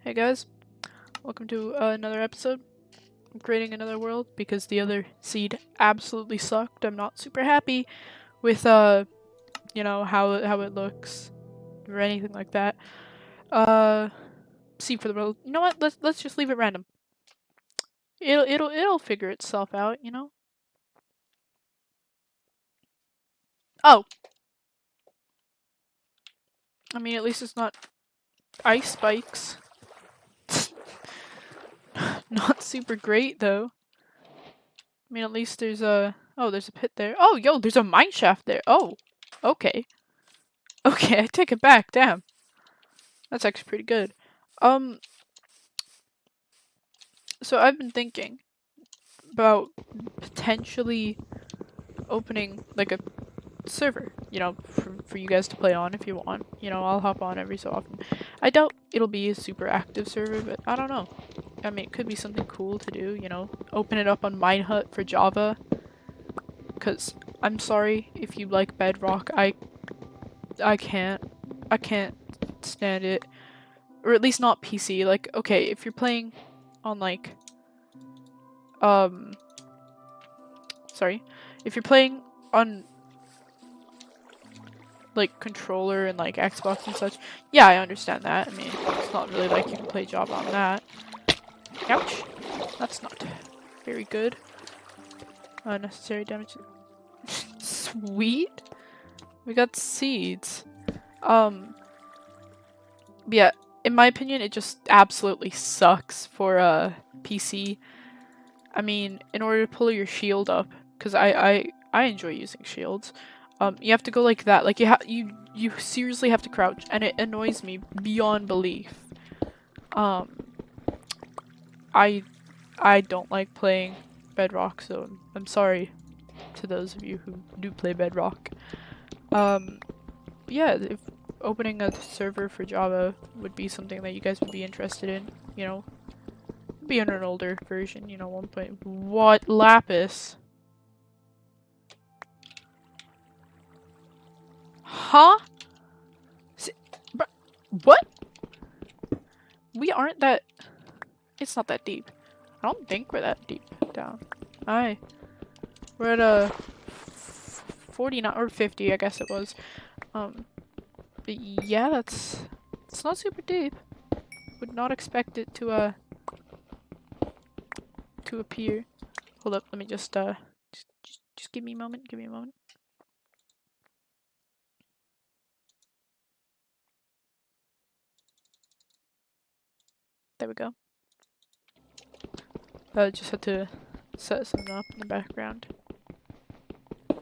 Hey guys, welcome to another episode. I'm creating another world because the other seed absolutely sucked. I'm not super happy with how it looks or anything like that. Seed for the world. You know what? Let's just leave it random. It'll figure itself out, you know? Oh. I mean, at least it's not ice spikes. Not super great though. I mean, at least there's there's a pit there. Oh, yo, there's a mine shaft there. Oh, okay. Okay, I take it back. Damn, that's actually pretty good. Um, so I've been thinking about potentially opening like a server, for you guys to play on if you want. I'll hop on every so often. I doubt it'll be a super active server, but I don't know. I mean, it could be something cool to do, open it up on Minehut for Java. Cause I'm sorry if you like Bedrock, I can't stand it, or at least not PC. Like, okay, if you're playing on like, sorry, if you're playing on like controller and like Xbox and such, yeah, I understand that. I mean, it's not really like you can play Java on that. Ouch, that's not very good. Unnecessary damage. Sweet, we got seeds. Yeah, in my opinion, it just absolutely sucks for PC. I mean, in order to pull your shield up, because I enjoy using shields, you have to go like that. Like you seriously have to crouch, and it annoys me beyond belief. I I don't like playing Bedrock, so I'm sorry to those of you who do play Bedrock. Yeah, if opening a server for Java would be something that you guys would be interested in, be in an older version, 1. What? Lapis? Huh? What? We aren't that... It's not that deep. I don't think we're that deep down. We're at a 49 or 50, I guess it was. But yeah, it's not super deep. Would not expect it to appear. Hold up, let me just give me a moment, There we go. Just had to set something up in the background.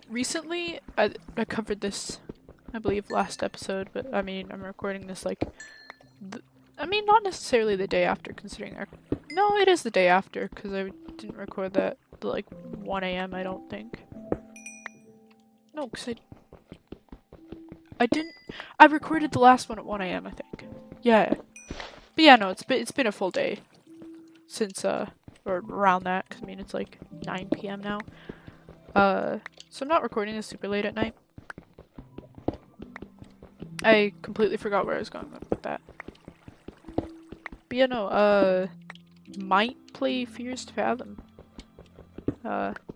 Recently, I covered this, I believe, last episode, but I mean, I'm recording this like, not necessarily the day after, considering no, it is the day after, because I didn't record that at like 1 AM, I don't think. No, because I recorded the last one at 1 AM, I think. Yeah. But yeah, no, it's been a full day since, or around that, because I mean, it's like 9 PM now. So I'm not recording this super late at night. I completely forgot where I was going with that. But yeah, no, might play Fears to Fathom.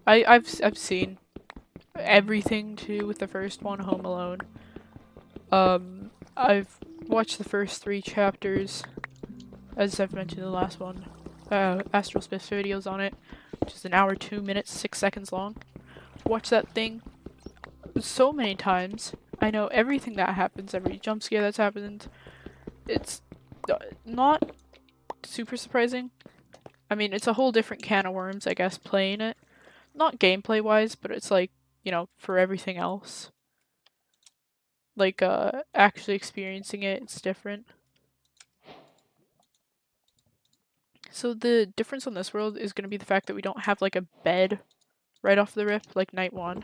I've seen everything too with the first one, Home Alone. I've watched the first 3 chapters, as I've mentioned in the last one. Astral Space videos on it, which is 1 hour 2 minutes 6 seconds long. Watch that thing so many times. I know everything that happens, every jump scare that's happened. It's not super surprising. I mean, it's a whole different can of worms, I guess, playing it. Not gameplay wise, but it's like, for everything else. Like, actually experiencing it, it's different. So the difference on this world is going to be the fact that we don't have like a bed right off the rip, like night 1.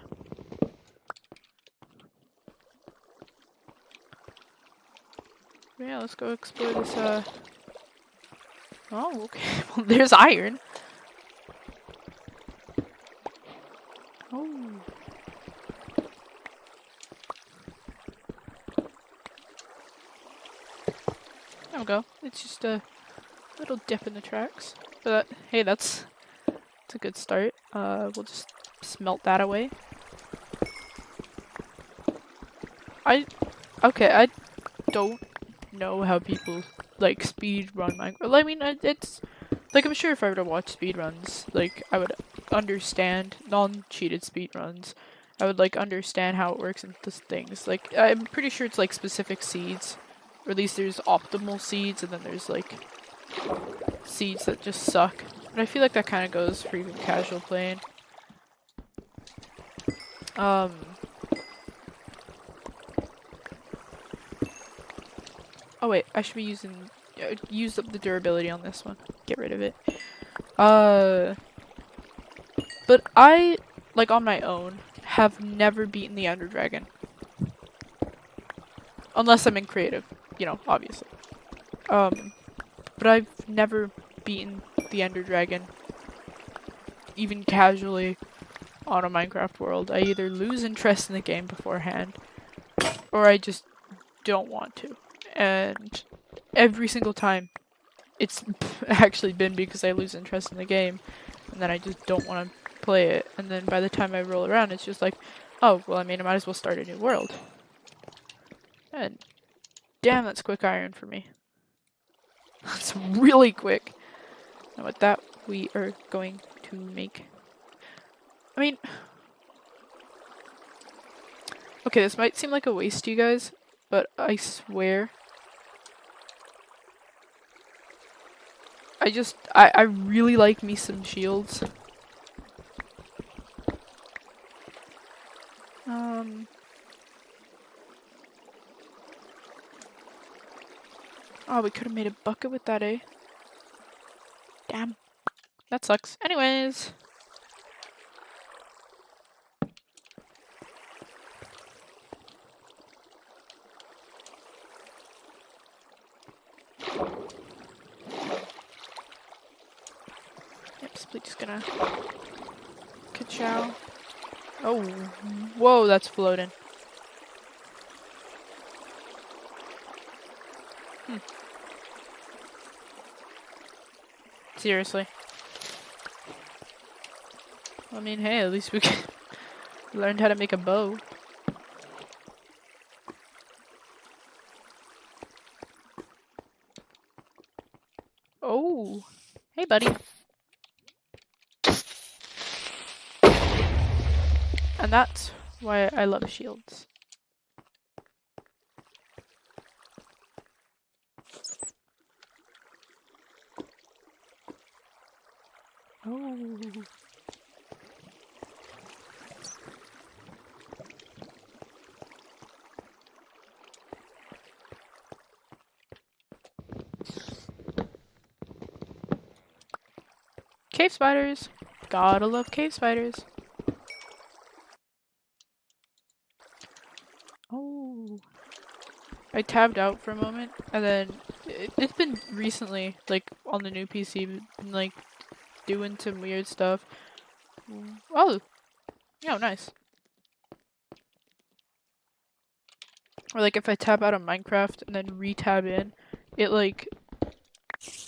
Yeah, let's go explore this, Oh, okay. Well, there's iron. Oh. There we go. It's just a Little dip in the tracks. But hey, that's a good start. We'll just smelt that away. I don't know how people like speed run Minecraft. Well, I mean, it's like I'm sure if I were to watch speed runs, like I would understand non-cheated speed runs. I would like understand how it works and things. Like I'm pretty sure it's like specific seeds, or at least there's optimal seeds, and then there's like seeds that just suck. But I feel like that kind of goes for even casual playing. Oh wait, I should be using use up the durability on this one. Get rid of it. But I, like on my own, have never beaten the Ender Dragon. Unless I'm in creative, you know, obviously. But I've never beaten the Ender Dragon, even casually, on a Minecraft world. I either lose interest in the game beforehand, or I just don't want to. And every single time, it's actually been because I lose interest in the game, and then I just don't want to play it. And then by the time I roll around, it's just like, oh, well, I mean, I might as well start a new world. And damn, that's quick iron for me. That's really quick. And with that, we are going to make... I mean... Okay, this might seem like a waste to you guys, but I swear... I really like me some shields. Oh, we could have made a bucket with that, eh? Damn. That sucks. Anyways. Yep, Spleet's gonna... Ka-chow. Oh, whoa, that's floating. Seriously. I mean, hey, at least we learned how to make a bow. Oh, hey, buddy. And that's why I love shields. Oh. Cave spiders. Gotta love cave spiders. Oh. I tabbed out for a moment, and then it's been recently, like, on the new PC, been, like, doing some weird stuff. Oh! Yeah, nice. Or, like, if I tab out of Minecraft and then re-tab in, it, like,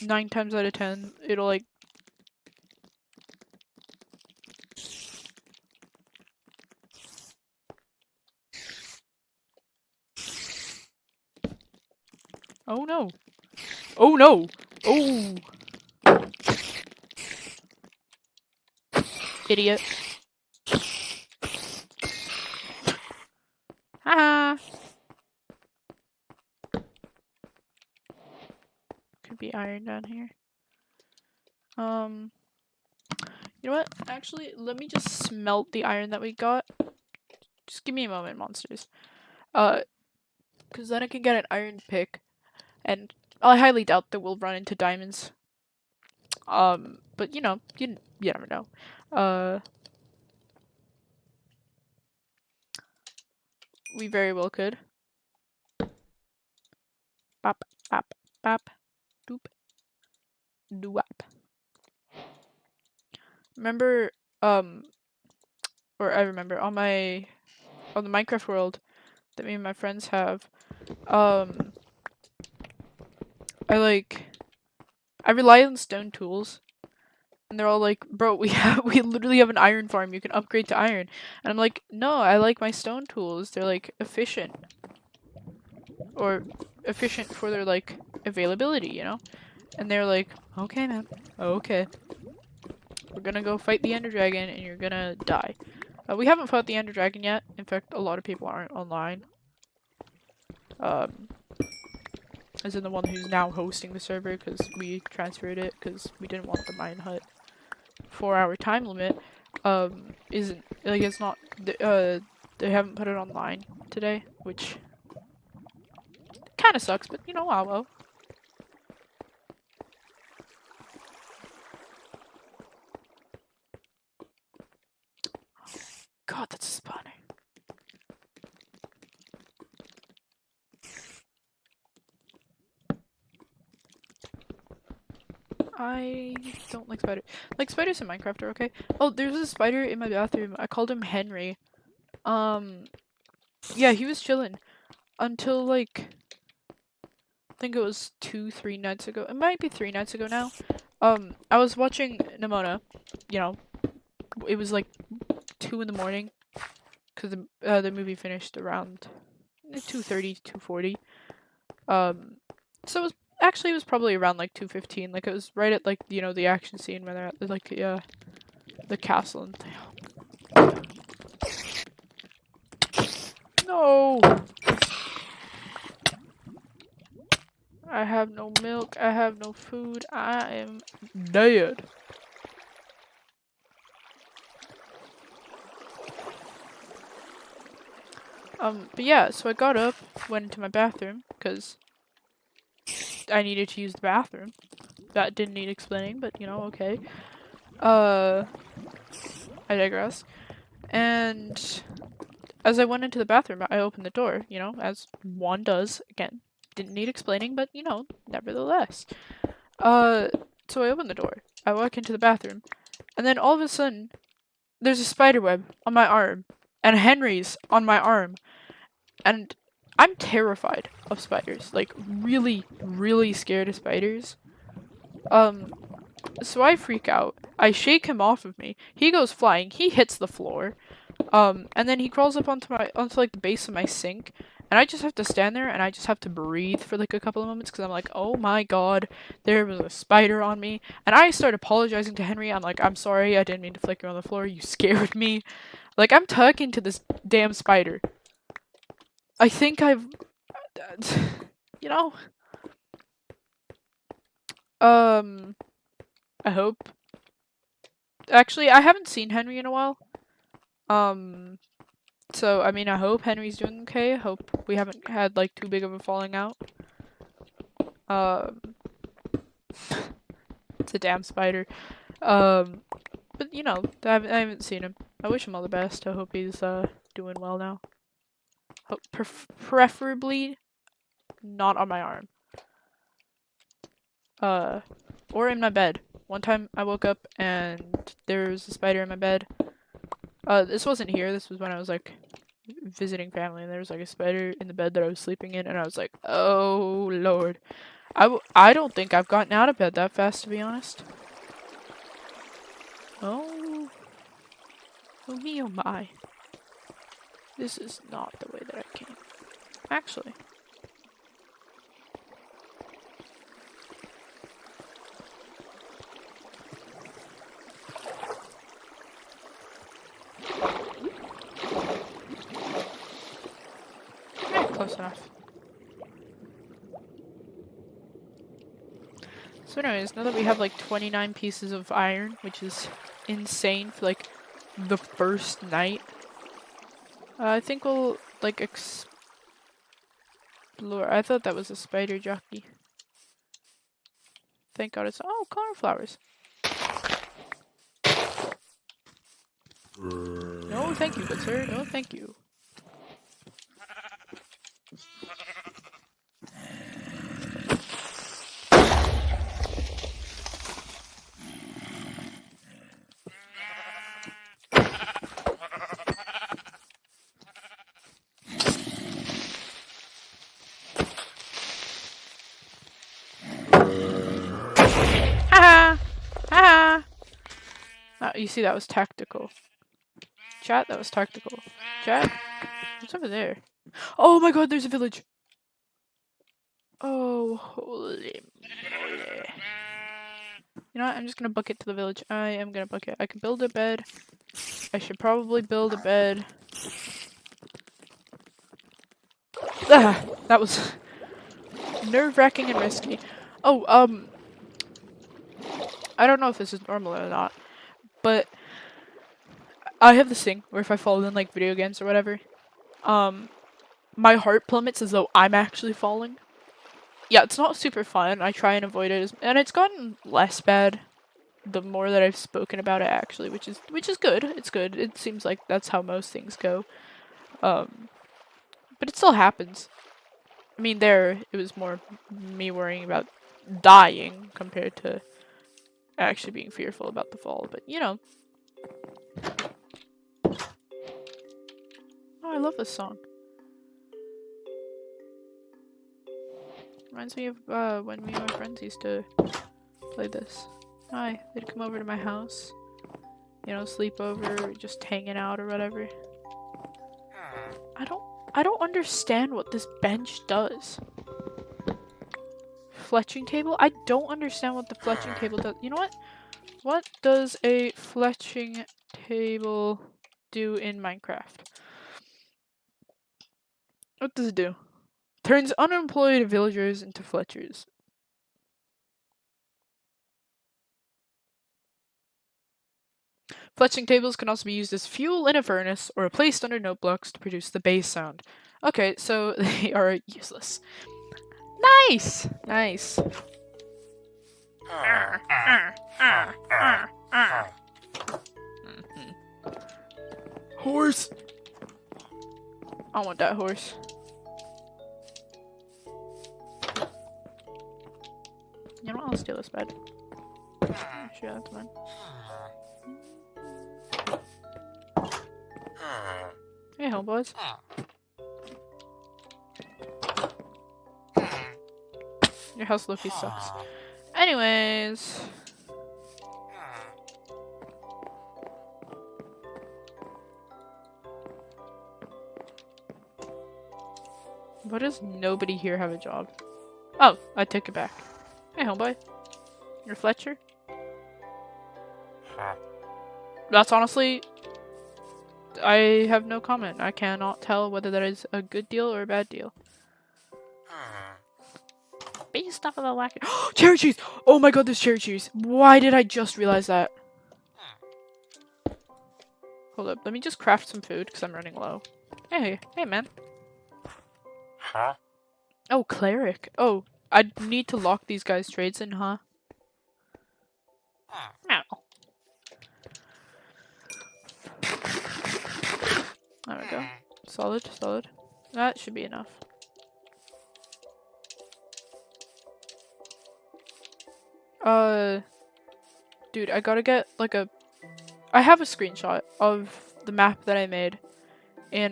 9 times out of 10, it'll, like, oh no! Oh no! Oh! Idiot. Haha! Could be iron down here. You know what? Actually, let me just smelt the iron that we got. Just give me a moment, monsters. Cause then I can get an iron pick, and I highly doubt that we'll run into diamonds. But you know, you never know. We very well could. Bop, bop, bop, doop, doop. Remember, or I remember on the Minecraft world that me and my friends have, I I rely on stone tools. And they're all like, bro, we literally have an iron farm. You can upgrade to iron. And I'm like, no, I like my stone tools. They're like efficient. Or efficient for their like availability, you know? And they're like, okay, man. Okay. We're gonna go fight the Ender Dragon and you're gonna die. We haven't fought the Ender Dragon yet. In fact, a lot of people aren't online. As in the one who's now hosting the server because we transferred it because we didn't want the mine hut. 4-hour time limit isn't like it's not they haven't put it online today, which kind of sucks, but you know, well. God, that's a spawner. I don't like spiders. Like, spiders in Minecraft are okay. Oh, there's a spider in my bathroom. I called him Henry. Yeah, he was chilling until like I think it was 2-3 nights ago. It might be 3 nights ago now. I was watching Nimona. You know, it was like 2 in the morning because the movie finished around 2:30, 2:40. So it was probably around like 2:15. Like it was right at like the action scene when they're at like the castle and no. I have no milk. I have no food. I am dead. But yeah, so I got up, went into my bathroom, because I needed to use the bathroom. That didn't need explaining, but okay. I digress. And as I went into the bathroom, I opened the door, as one does. Again, didn't need explaining, but nevertheless. So I opened the door. I walk into the bathroom, and then all of a sudden, there's a spider web on my arm, and Henry's on my arm. And I'm terrified of spiders. Like, really, really scared of spiders. So I freak out. I shake him off of me. He goes flying. He hits the floor. And then he crawls up onto like the base of my sink. And I just have to stand there and I just have to breathe for like a couple of moments because I'm like, oh my god, there was a spider on me. And I start apologizing to Henry. I'm like, I'm sorry, I didn't mean to flick you on the floor. You scared me. Like, I'm talking to this damn spider. I think I've, I hope. Actually, I haven't seen Henry in a while. So, I mean, I hope Henry's doing okay. I hope we haven't had, like, too big of a falling out. It's a damn spider. But, I haven't seen him. I wish him all the best. I hope he's, doing well now. Preferably not on my arm. Or in my bed. One time I woke up and there was a spider in my bed. This wasn't here. This was when I was like visiting family and there was like a spider in the bed that I was sleeping in and I was like, oh lord. I don't think I've gotten out of bed that fast, to be honest. Oh me, oh my. This is not the way that I came. Actually. Yeah, close enough. So anyways, now that we have like 29 pieces of iron, which is insane for like the first night, I think we'll like explore. I thought that was a spider jockey. Thank God it's cornflowers. No, thank you, good sir. No, thank you. Ha ha! You see, that was tactical. Chat, that was tactical. Chat, what's over there? Oh my god, there's a village! Oh, holy moly. You know what, I'm just gonna book it to the village. I am gonna book it. I can build a bed. I should probably build a bed. Ah, that was nerve-wracking and risky. Oh, I don't know if this is normal or not, but I have this thing where if I fall in like video games or whatever, my heart plummets as though I'm actually falling. Yeah, it's not super fun. I try and avoid it, and it's gotten less bad the more that I've spoken about it actually, which is good. It's good. It seems like that's how most things go. But it still happens. I mean, it was more me worrying about dying compared to actually being fearful about the fall, but you know. Oh, I love this song. Reminds me of when me and my friends used to play this. Hi, they'd come over to my house, you know, sleep over, just hanging out or whatever. I don't understand what this bench does. Fletching table? I don't understand what the fletching table does. You know what? What does a fletching table do in Minecraft? What does it do? Turns unemployed villagers into fletchers. Fletching tables can also be used as fuel in a furnace or placed under note blocks to produce the bass sound. Okay, so they are useless. Nice! Nice. Horse! I want that horse. You know what? I'll steal this bed. Sure, that's mine. Hey, homeboys. Your house Loki sucks. Anyways. Why does nobody here have a job? Oh, I take it back. Hey, homeboy. You're Fletcher? That's honestly... I have no comment. I cannot tell whether that is a good deal or a bad deal. Based off of the lack of- cherry cheese! Oh my god, there's cherry cheese! Why did I just realize that? Hold up, let me just craft some food because I'm running low. Hey, man. Huh? Oh, cleric. Oh, I need to lock these guys' trades in, huh? No. There we go. Solid, solid. That should be enough. Dude, I gotta get, like, I have a screenshot of the map that I made in,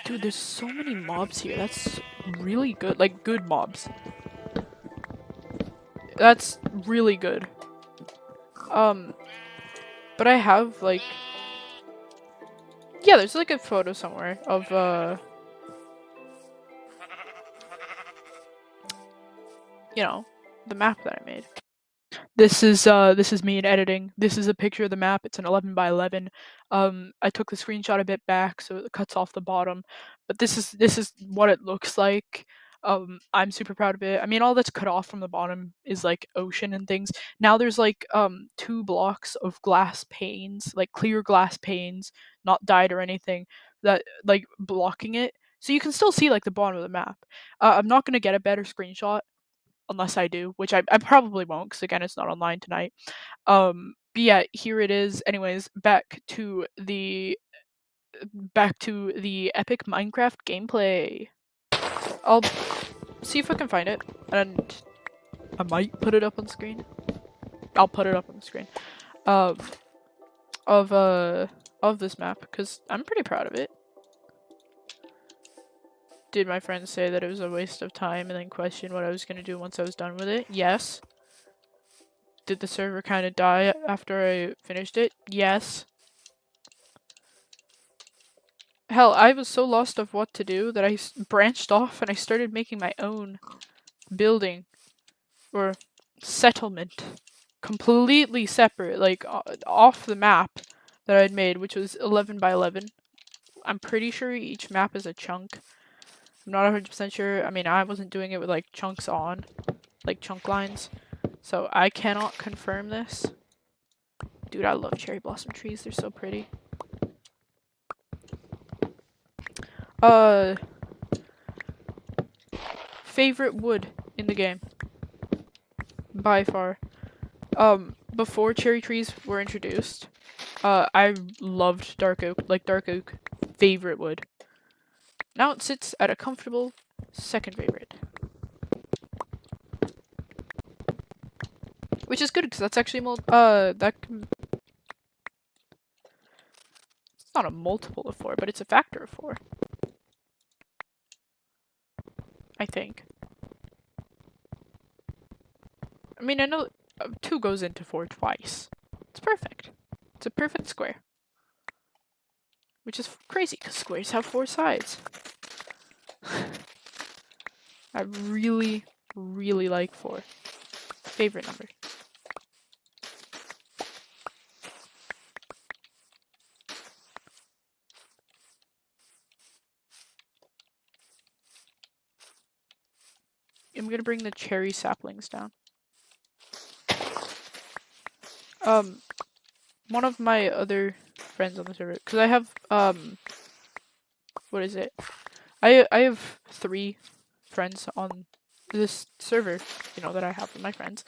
Dude, there's so many mobs here. That's really good. Like, good mobs. That's really good. But I have, like... Yeah, there's, like, a photo somewhere of, you know, the map that I made. This is me in editing. This is a picture of the map. It's an 11 by 11. I took the screenshot a bit back so it cuts off the bottom, but this is what it looks like. I'm super proud of it. I mean, all that's cut off from the bottom is like ocean and things. Now there's like 2 blocks of glass panes, like clear glass panes, not dyed or anything, that like blocking it. So you can still see like the bottom of the map. I'm not gonna get a better screenshot unless I do, which I probably won't because again it's not online tonight. But yeah, here it is. Anyways, back to the epic Minecraft gameplay. I'll see if I can find it, and I might put it up on screen. I'll put it up on the screen. Of this map because I'm pretty proud of it. Did my friends say that it was a waste of time and then question what I was going to do once I was done with it? Yes. Did the server kind of die after I finished it? Yes. Hell, I was so lost of what to do that I branched off and I started making my own building or settlement, completely separate, like off the map that I'd made, which was 11 by 11. I'm pretty sure each map is a chunk. I'm not 100% sure. I mean, I wasn't doing it with like chunks on, like chunk lines, so I cannot confirm this. Dude, I love cherry blossom trees. They're so pretty. Favorite wood in the game? By far. Before cherry trees were introduced, I loved dark oak. Like, dark oak, favorite wood. Now it sits at a comfortable second favorite. Which is good, because that's actually it's not a multiple of 4, but it's a factor of 4. I think. I mean, I know 2 goes into 4 twice. It's perfect. It's a perfect square. Which is crazy, because squares have 4 sides. I really, really like 4. Favorite number. I'm gonna bring the cherry saplings down. One of my other friends on the server, because I have, what is it? I have 3 friends on this server, you know, that I have with my friends.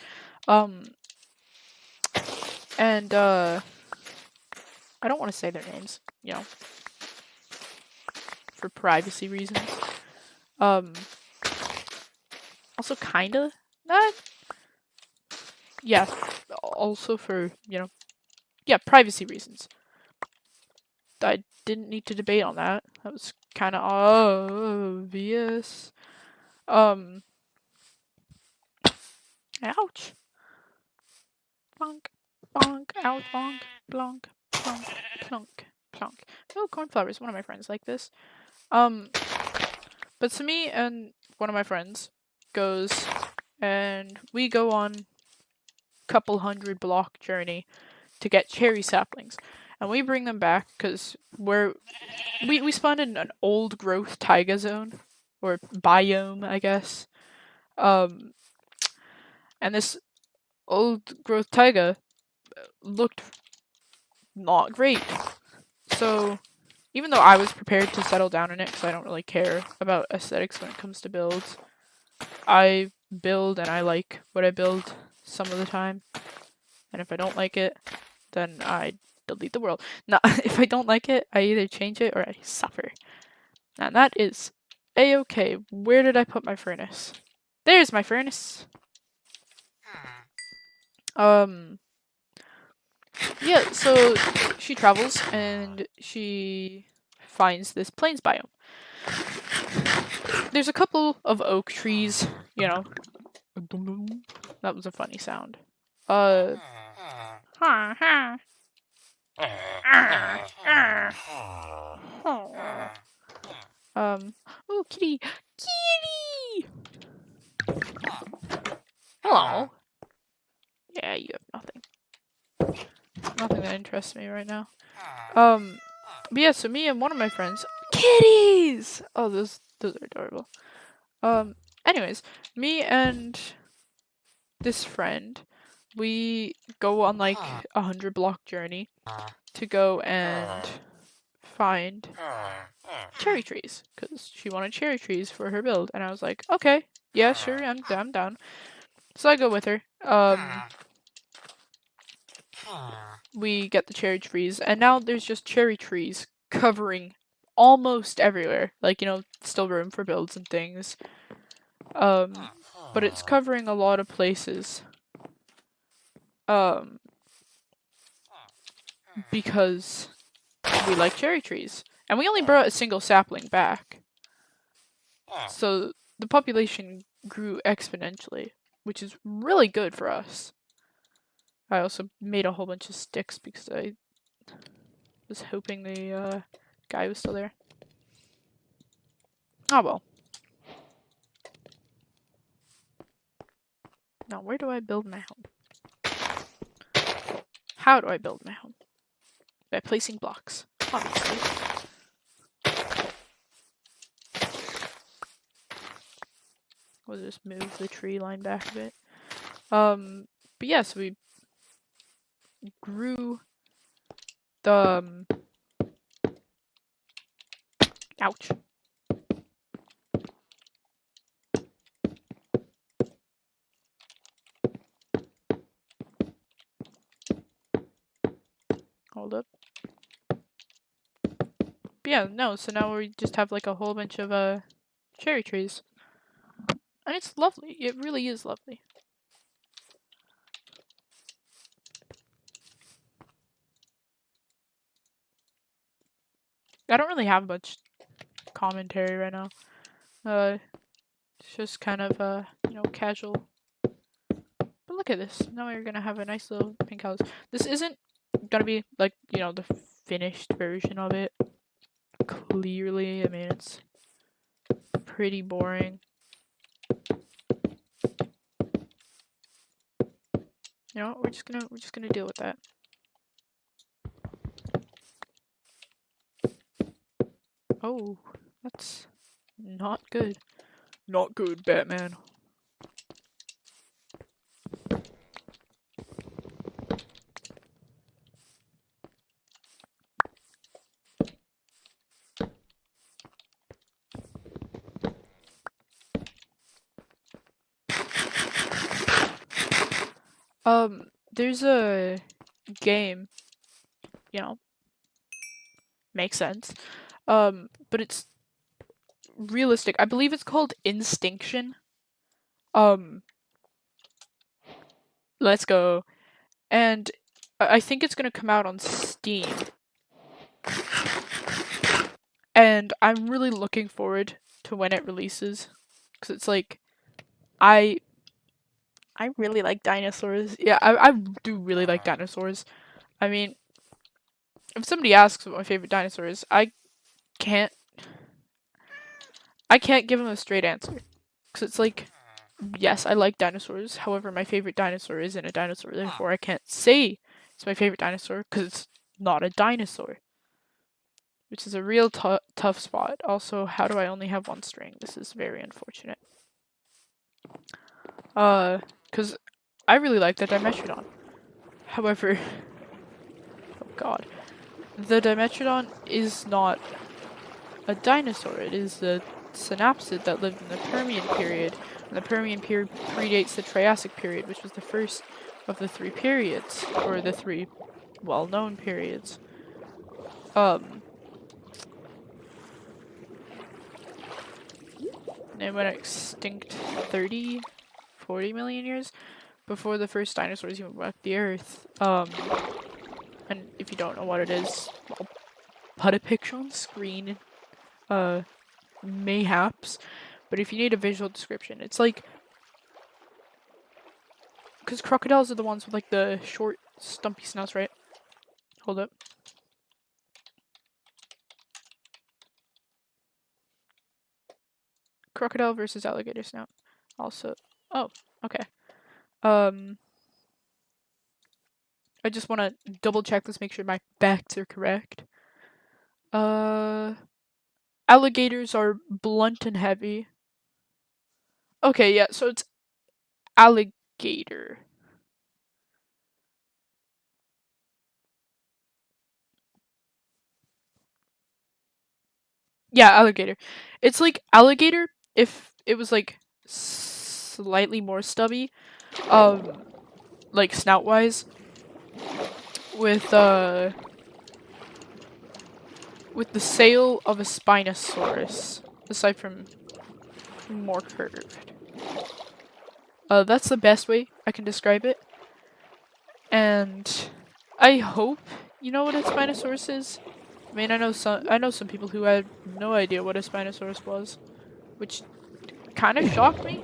And, I don't want to say their names, you know, for privacy reasons. Also kinda, yeah, also for, you know, yeah, privacy reasons. I didn't need to debate on that. That was kind of obvious. Ouch. Bonk, bonk, ouch, bonk, blonk, plonk, plonk, plonk. Oh, cornflowers. One of my friends like this. But so me and one of my friends goes, and we go on couple 100 block journey to get cherry saplings, and we bring them back because we spawned in an old growth taiga zone, or biome, I guess. And this old growth taiga looked not great, so even though I was prepared to settle down in it because I don't really care about aesthetics when it comes to builds, I build and I like what I build some of the time, and if I don't like it, then I delete the world. No, if I don't like it, I either change it or I suffer. And that is a-okay. Where did I put my furnace? There's my furnace. Yeah, so she travels and she finds this plains biome. There's a couple of oak trees, you know. That was a funny sound. Oh, kitty! Kitty! Hello. Yeah, you have nothing. Nothing that interests me right now. But yeah, so me and one of my friends, kitties! Oh, those are adorable. Anyways, me and this friend, we go on like 100 block journey to go and find cherry trees, because she wanted cherry trees for her build, and I was like, okay, yeah, sure, I'm down. So I go with her. We get the cherry trees, and now there's just cherry trees covering almost everywhere. Like, you know, still room for builds and things. But it's covering a lot of places. Because we like cherry trees. And we only brought a single sapling back. So the population grew exponentially, which is really good for us. I also made a whole bunch of sticks because I was hoping the guy was still there. Oh well. Now where do I build my home? How do I build my home? By placing blocks, obviously. We'll just move the tree line back a bit. But yeah, so we grew the ouch. Hold up. But yeah, no, so now we just have like a whole bunch of cherry trees. And it's lovely. It really is lovely. I don't really have much commentary right now. It's just kind of you know, casual. But look at this. Now we're gonna have a nice little pink house. This isn't gonna be like, you know, the finished version of it. Clearly, I mean, it's pretty boring. You know what? We're just gonna deal with that. Oh, that's not good. Not good, Batman. There's a game, you know, makes sense. But it's realistic. I believe it's called Instinction. Let's go. And I think it's gonna come out on Steam. And I'm really looking forward to when it releases. Because it's like, I really like dinosaurs. Yeah, I do really like dinosaurs. I mean, if somebody asks what my favorite dinosaur is, I can't give them a straight answer. Because it's like, yes, I like dinosaurs. However, my favorite dinosaur isn't a dinosaur. Therefore, I can't say it's my favorite dinosaur because it's not a dinosaur. Which is a real tough spot. Also, how do I only have one string? This is very unfortunate. Because I really like the Dimetrodon. However, oh god. The Dimetrodon is not a dinosaur. It is the synapsid that lived in the Permian period. And the Permian period predates the Triassic period, which was the first of the three periods, or the three well-known periods. They went extinct 30, 40 million years before the first dinosaurs even walked the earth. And if you don't know what it is, I'll put a picture on the screen. Mayhaps. But if you need a visual description, it's like, because crocodiles are the ones with like the short, stumpy snouts, right? Hold up. Crocodile versus alligator snout. Also, oh, okay. I just want to double check this, make sure my facts are correct. Alligators are blunt and heavy. Okay, yeah, so it's alligator. Yeah, alligator. It's like alligator if it was like slightly more stubby, like snout-wise, with the sail of a Spinosaurus, aside from more curved. That's the best way I can describe it. And I hope you know what a Spinosaurus is. I mean, I know some people who had no idea what a Spinosaurus was. which kind of shocked me.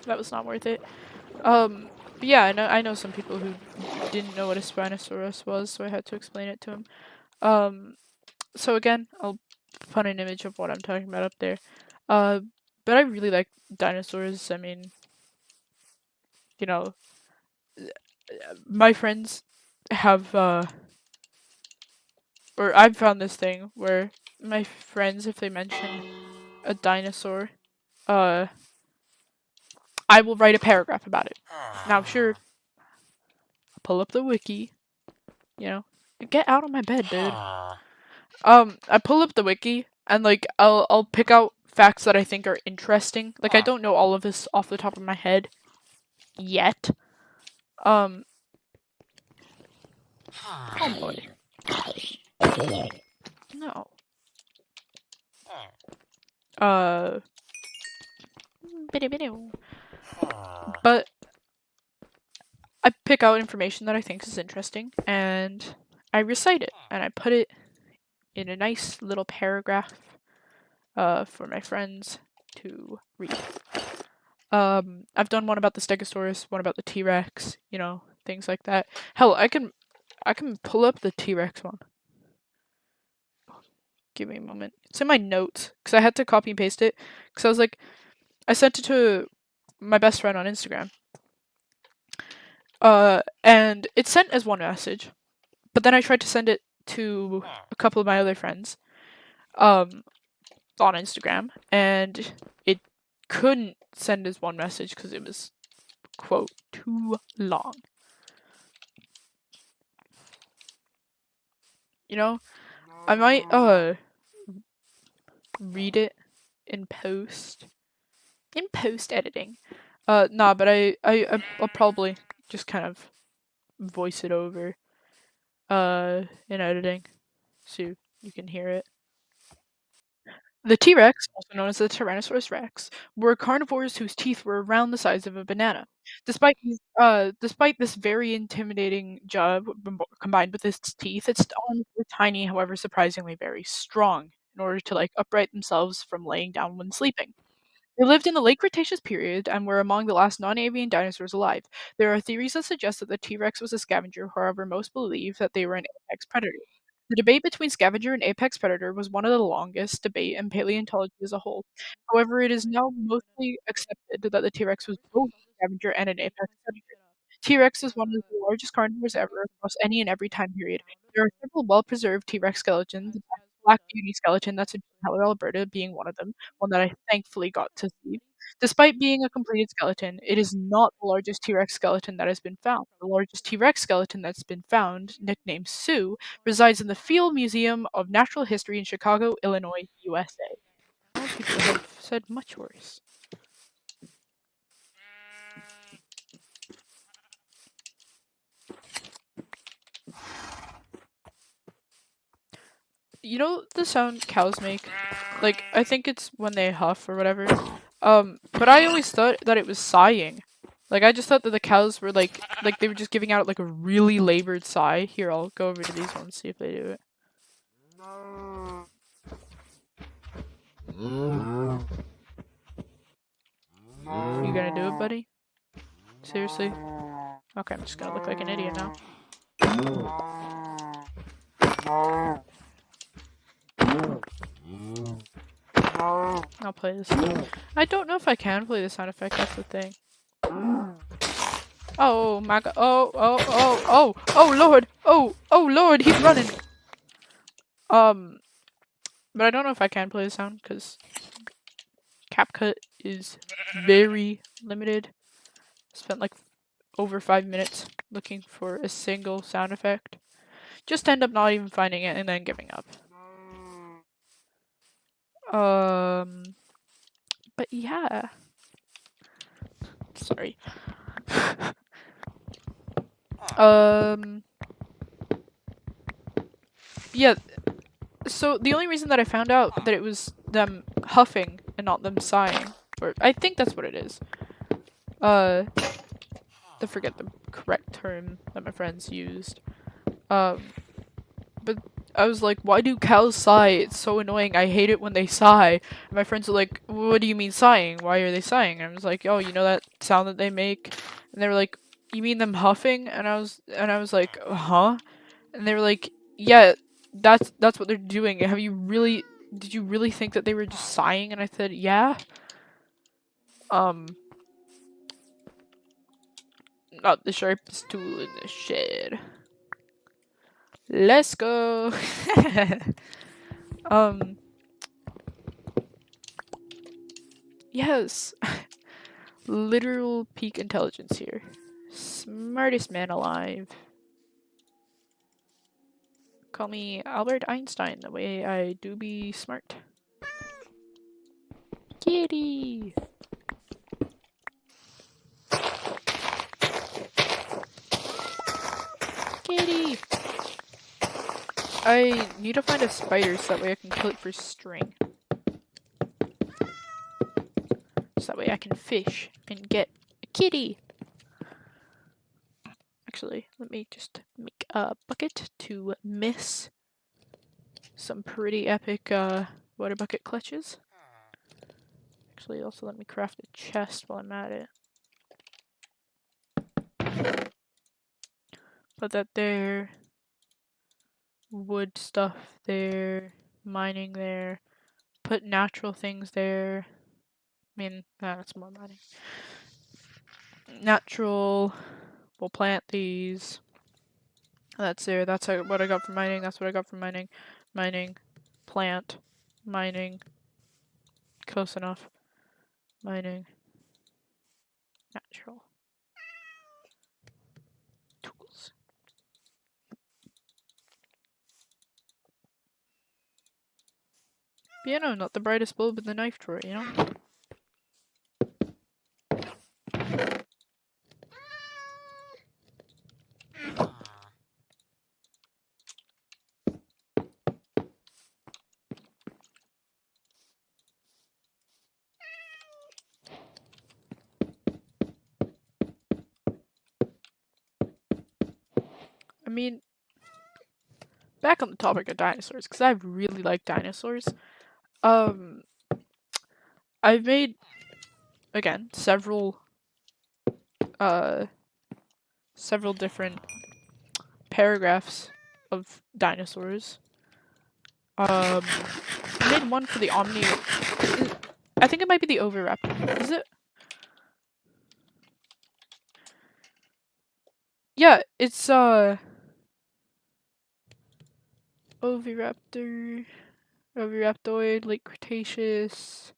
That was not worth it. But yeah, I know some people who didn't know what a Spinosaurus was, so I had to explain it to them. So again, I'll put an image of what I'm talking about up there. But I really like dinosaurs. I mean, you know, my friends have, or I've found this thing where my friends, if they mention a dinosaur, I will write a paragraph about it. Now, sure, pull up the wiki, get out of my bed, dude. I pull up the wiki and like I'll pick out facts that I think are interesting. Like I don't know all of this off the top of my head yet. Oh boy. No. But I pick out information that I think is interesting and I recite it and I put it in a nice little paragraph for my friends to read. I've done one about the Stegosaurus, one about the T-Rex, things like that. Hell, I can pull up the T-Rex one. Give me a moment. It's in my notes because I had to copy and paste it because I was like, I sent it to my best friend on Instagram. And it's sent as one message, but then I tried to send it to a couple of my other friends, on Instagram, and it couldn't send as one message because it was, quote, too long. I might, read it in post. In post editing. Nah, but I'll probably just kind of voice it over, in editing, so you can hear it. The T-Rex, also known as the Tyrannosaurus rex, were carnivores whose teeth were around the size of a banana. Despite this very intimidating jaw combined with its teeth, its arms were tiny, however surprisingly very strong, in order to like upright themselves from laying down when sleeping. They lived in the late Cretaceous period and were among the last non-avian dinosaurs alive. There are theories that suggest that the T-Rex was a scavenger, however most believe that they were an apex predator. The debate between scavenger and apex predator was one of the longest debate in paleontology as a whole. However, it is now mostly accepted that the T-Rex was both a scavenger and an apex predator. T-Rex is one of the largest carnivores ever across any and every time period. There are several well-preserved T-Rex skeletons, the Black Beauty skeleton that's in Heller, Alberta being one of them, one that I thankfully got to see. Despite being a completed skeleton, it is not the largest T-Rex skeleton that has been found. The largest T-Rex skeleton that's been found, nicknamed Sue, resides in the Field Museum of Natural History in Chicago, Illinois, USA. Most people have said much worse. You know the sound cows make? Like, I think it's when they huff or whatever. But I always thought that it was sighing. Like, I just thought that the cows were like they were just giving out like a really labored sigh. Here, I'll go over to these ones, see if they do it. You gonna do it, buddy? Seriously? Okay, I'm just gonna look like an idiot now. I'll play this. I don't know if I can play the sound effect, that's the thing. Oh my god. Oh lord. Oh lord, he's running. But I don't know if I can play the sound because CapCut is very limited. Spent like over 5 minutes looking for a single sound effect. Just end up not even finding it and then giving up. But yeah. Sorry. Yeah. So the only reason that I found out that it was them huffing and and not them sighing. Or I think that's what it is. I forget the correct term that my friends used. But I was like, why do cows sigh? It's so annoying. I hate it when they sigh. And my friends were like, what do you mean sighing? Why are they sighing? And I was like, oh, you know that sound that they make? And they were like, you mean them huffing? And I was like, huh? And they were like, yeah, that's what they're doing. Did you really think that they were just sighing? And I said, yeah. Not the sharpest tool in the shed. Let's go. Yes. Literal peak intelligence here. Smartest man alive. Call me Albert Einstein, the way I do be smart. Kitty! Kitty! I need to find a spider so that way I can kill it for string. So that way I can fish and get a kitty. Actually, let me just make a bucket to miss some pretty epic water bucket clutches. Actually, also let me craft a chest while I'm at it. Put that there. Wood stuff there. Mining there. Put natural things there. I mean, that's more mining. Natural. We'll plant these. That's there. That's what I got from mining. That's what I got from mining. Mining. Plant. Mining. Close enough. Mining. Natural. Tools. But you know, not the brightest bulb in the knife drawer, you know? I mean, back on the topic of dinosaurs, because I really like dinosaurs. I've made, again, several different paragraphs of dinosaurs. I made one for the Omni. I think it might be the Oviraptor. Is it? Yeah, it's Oviraptor, Oviraptoid, late Cretaceous.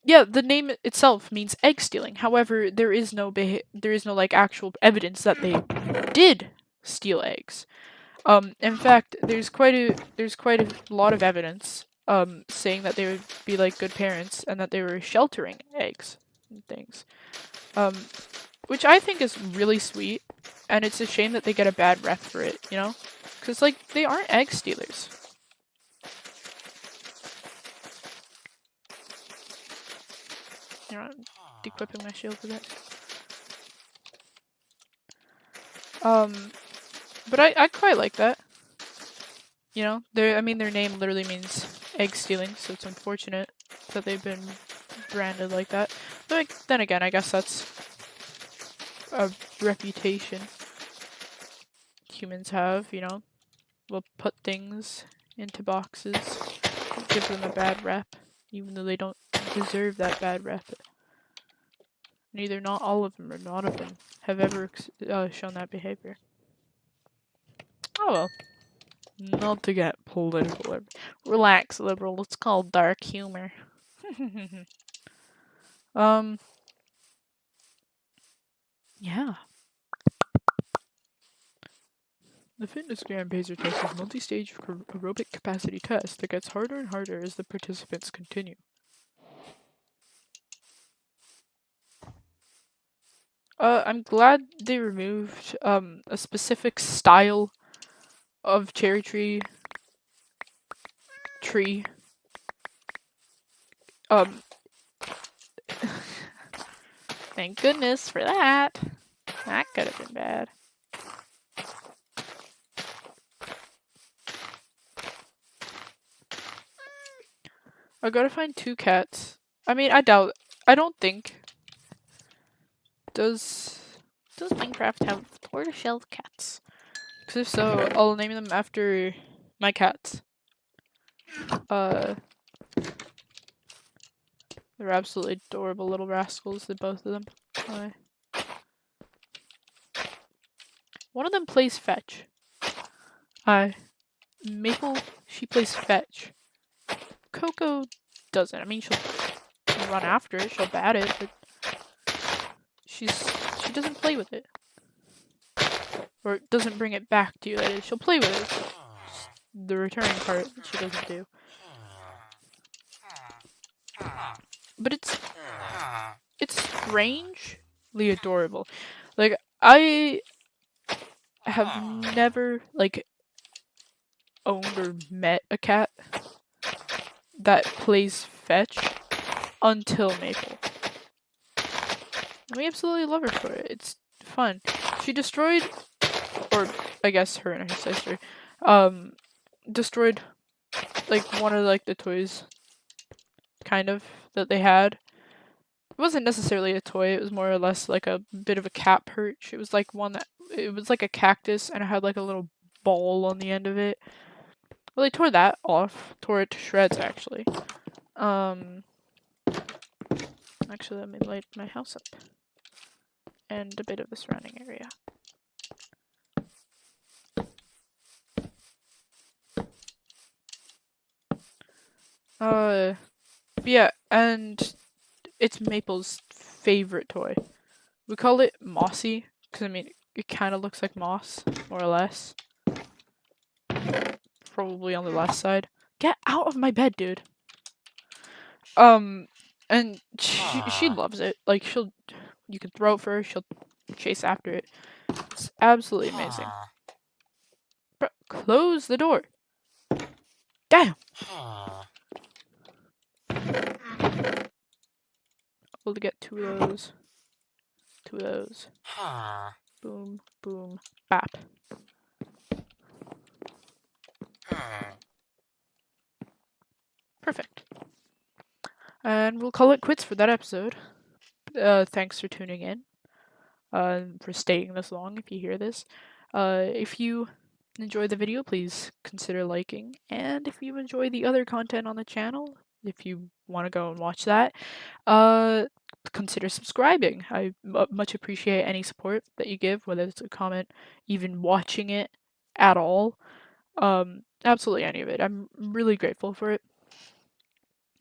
Yeah, the name itself means egg stealing. However, there is no like actual evidence that they did steal eggs. In fact, there's quite a lot of evidence saying that they would be like good parents and that they were sheltering eggs and things. Which I think is really sweet, and it's a shame that they get a bad rep for it, you know? Because, like, they aren't egg stealers. You know, I'm equipping my shield for that. But I quite like that. You know, their name literally means egg stealing, so it's unfortunate that they've been branded like that. But like, then again, I guess that's a reputation humans have, you know. We'll put things into boxes, give them a bad rep, even though they don't deserve that bad rep. Neither not all of them or none of them have ever shown that behavior. Oh well. Not to get political. Relax, liberal. It's called dark humor. Yeah. The fitness gram pacer test is a multi-stage aerobic capacity test that gets harder and harder as the participants continue. I'm glad they removed a specific style of cherry tree Um, thank goodness for that. That could have been bad. I gotta find 2 cats. I mean, I don't think. Does Minecraft have tortoiseshell cats? Because if so, I'll name them after my cats. They're absolutely adorable little rascals, the both of them. One of them plays fetch. Maple, she plays fetch. Coco doesn't. I mean, she'll run after it, she'll bat it, but she doesn't play with it. Or doesn't bring it back to you, that is. She'll play with it. Just the returning part she doesn't do. But it's strangely adorable. Like, I have never, like, owned or met a cat that plays fetch until Maple. We absolutely love her for it. It's fun. She destroyed, or I guess her and her sister, destroyed, like, one of, like, the toys, kind of, that they had. It wasn't necessarily a toy, it was more or less like a bit of a cat perch. It was like it was like a cactus and it had like a little ball on the end of it. Well, they tore that off. Tore it to shreds, actually. Actually, let me light my house up. And a bit of the surrounding area. Yeah, and it's Maple's favorite toy. We call it Mossy, because I mean, it kind of looks like moss, more or less. Probably on the left side. Get out of my bed, dude. And she loves it. Like, you can throw it for her, she'll chase after it. It's absolutely amazing. Bro, close the door. Damn! We'll get 2 of those. 2 of those. Boom, boom, bap. Perfect. And we'll call it quits for that episode. Thanks for tuning in. For staying this long if you hear this. If you enjoy the video, please consider liking. And if you enjoy the other content on the channel, if you want to go and watch that, consider subscribing. I much appreciate any support that you give, whether it's a comment, even watching it at all. Absolutely any of it. I'm really grateful for it.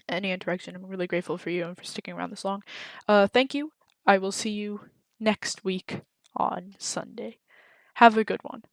Any interaction, I'm really grateful for you and for sticking around this long. Thank you. I will see you next week on Sunday. Have a good one.